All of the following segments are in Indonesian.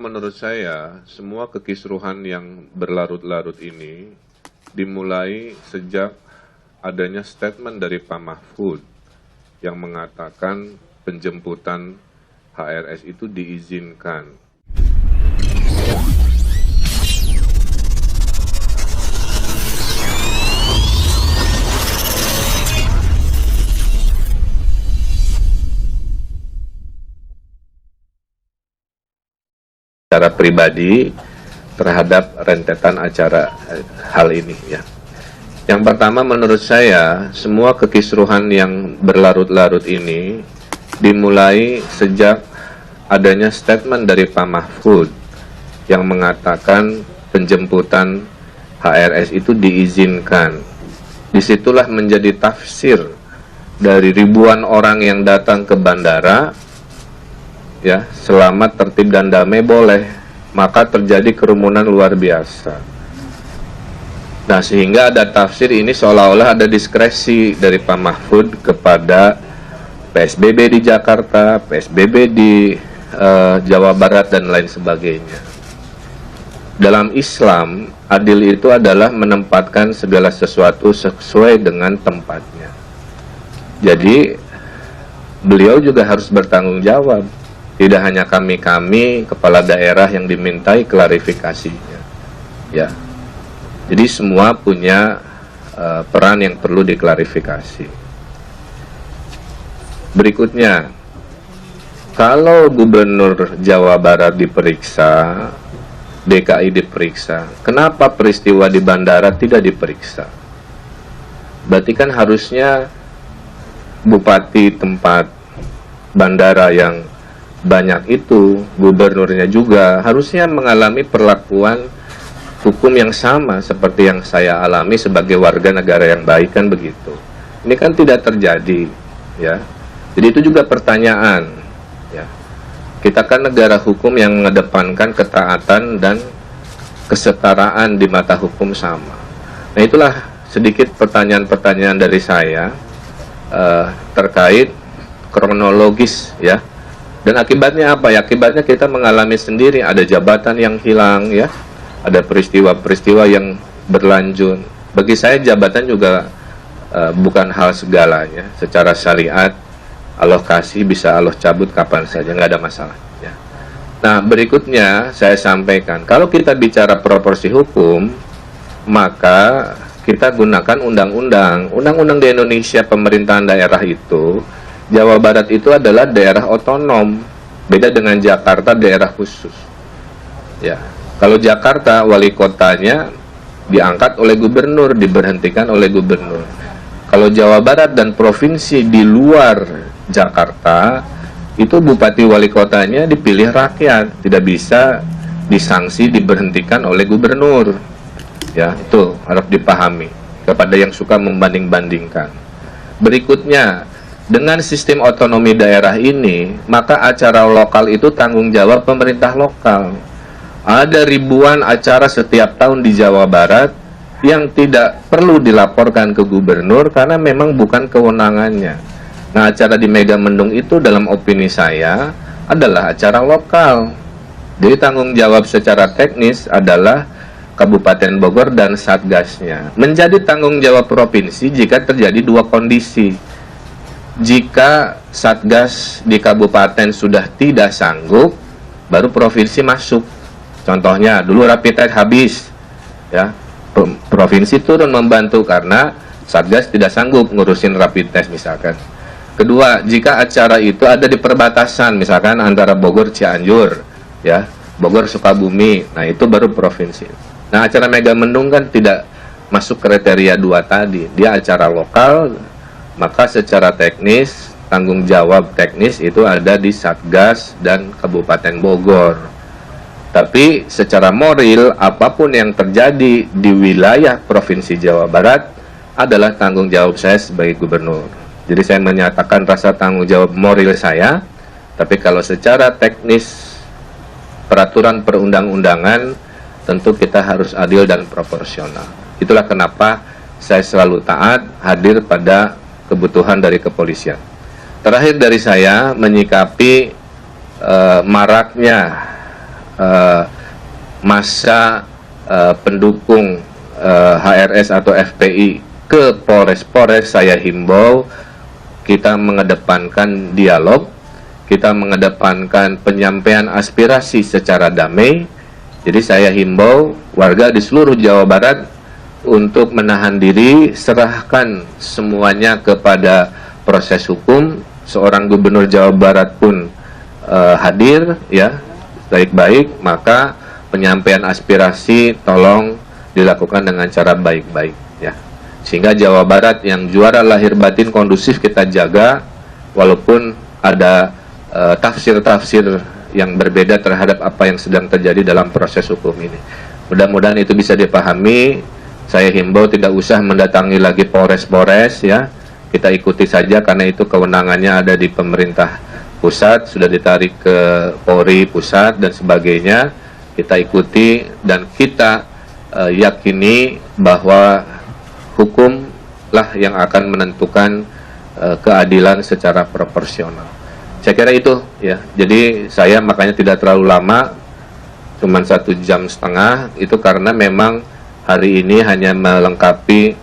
Menurut saya, semua kekisruhan yang berlarut-larut ini dimulai sejak adanya statement dari Pak Mahfud yang mengatakan penjemputan HRS itu diizinkan. Secara pribadi terhadap rentetan acara hal ini ya. Yang pertama, menurut saya semua kekisruhan yang berlarut-larut ini dimulai sejak adanya statement dari Pak Mahfud yang mengatakan penjemputan HRS itu diizinkan. Disitulah menjadi tafsir dari ribuan orang yang datang ke bandara, ya, selamat, tertib, dan damai boleh, maka terjadi kerumunan luar biasa. Nah, sehingga ada tafsir ini seolah-olah ada diskresi dari Pak Mahfud kepada PSBB di Jakarta, PSBB di Jawa Barat, dan lain sebagainya. Dalam Islam, adil itu adalah menempatkan segala sesuatu sesuai dengan tempatnya. Jadi, beliau juga harus bertanggung jawab. Tidak hanya kami kepala daerah yang dimintai klarifikasinya, ya. Jadi semua punya peran yang perlu diklarifikasi. Berikutnya, kalau Gubernur Jawa Barat diperiksa, DKI diperiksa, kenapa peristiwa di bandara tidak diperiksa? Berarti kan harusnya bupati tempat bandara yang banyak itu, gubernurnya juga harusnya mengalami perlakuan hukum yang sama seperti yang saya alami sebagai warga negara yang baik, kan begitu. Ini kan tidak terjadi, ya. Jadi itu juga pertanyaan, ya. Kita kan negara hukum yang mengedepankan ketaatan dan kesetaraan di mata hukum sama. Nah, itulah sedikit pertanyaan-pertanyaan dari saya terkait kronologis, ya. Dan akibatnya apa ya? Akibatnya kita mengalami sendiri, ada jabatan yang hilang, ya. Ada peristiwa-peristiwa yang berlanjut. Bagi saya jabatan juga bukan hal segalanya. Secara syariat, Allah kasih, bisa Allah cabut kapan saja, nggak ada masalah, ya. Nah, berikutnya saya sampaikan, kalau kita bicara proporsi hukum, maka kita gunakan undang-undang. Undang-undang di Indonesia pemerintahan daerah itu, Jawa Barat itu adalah daerah otonom, beda dengan Jakarta daerah khusus. Ya, kalau Jakarta wali kotanya diangkat oleh gubernur, diberhentikan oleh gubernur. Kalau Jawa Barat dan provinsi di luar Jakarta itu bupati wali kotanya dipilih rakyat, tidak bisa disanksi, diberhentikan oleh gubernur. Ya, itu harus dipahami kepada yang suka membanding-bandingkan. Berikutnya, dengan sistem otonomi daerah ini, maka acara lokal itu tanggung jawab pemerintah lokal. Ada ribuan acara setiap tahun di Jawa Barat yang tidak perlu dilaporkan ke gubernur karena memang bukan kewenangannya. Nah, acara di Megamendung itu dalam opini saya adalah acara lokal. Jadi tanggung jawab secara teknis adalah Kabupaten Bogor dan Satgasnya. Menjadi tanggung jawab provinsi jika terjadi dua kondisi. Jika Satgas di kabupaten sudah tidak sanggup, baru provinsi masuk. Contohnya, dulu rapid test habis, ya, provinsi turun membantu karena Satgas tidak sanggup ngurusin rapid test misalkan. Kedua, jika acara itu ada di perbatasan, misalkan antara Bogor Cianjur, ya, Bogor Sukabumi, nah itu baru provinsi. Nah, acara Megamendung kan tidak masuk kriteria dua tadi, dia acara lokal. Maka secara teknis, tanggung jawab teknis itu ada di Satgas dan Kabupaten Bogor. Tapi secara moral, apapun yang terjadi di wilayah Provinsi Jawa Barat adalah tanggung jawab saya sebagai gubernur. Jadi saya menyatakan rasa tanggung jawab moral saya, tapi kalau secara teknis peraturan perundang-undangan, tentu kita harus adil dan proporsional. Itulah kenapa saya selalu taat hadir pada kebutuhan dari kepolisian. Terakhir dari saya menyikapi maraknya masa pendukung HRS atau FPI ke Polres-Polres, saya himbau kita mengedepankan dialog, kita mengedepankan penyampaian aspirasi secara damai. Jadi saya himbau warga di seluruh Jawa Barat untuk menahan diri, serahkan semuanya kepada proses hukum. Seorang gubernur Jawa Barat pun hadir, ya, baik-baik, maka penyampaian aspirasi tolong dilakukan dengan cara baik-baik, ya. Sehingga Jawa Barat yang juara lahir batin kondusif kita jaga, walaupun ada tafsir-tafsir yang berbeda terhadap apa yang sedang terjadi dalam proses hukum ini. Mudah-mudahan itu bisa dipahami. Saya himbau tidak usah mendatangi lagi Polres-Polres, ya. Kita ikuti saja karena itu kewenangannya ada di pemerintah pusat, sudah ditarik ke Polri pusat dan sebagainya. Kita ikuti dan kita yakini bahwa hukumlah yang akan menentukan keadilan secara proporsional. Saya kira itu, ya. Jadi saya makanya tidak terlalu lama, cuma 1,5 jam, itu karena memang hari ini hanya melengkapi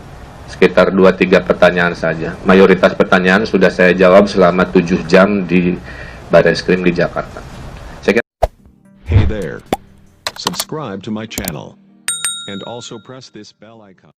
sekitar 2-3 pertanyaan saja. Mayoritas pertanyaan sudah saya jawab selama 7 jam di Barreskrim di Jakarta. Saya kira... Hey there, subscribe to my channel and also press this bell icon.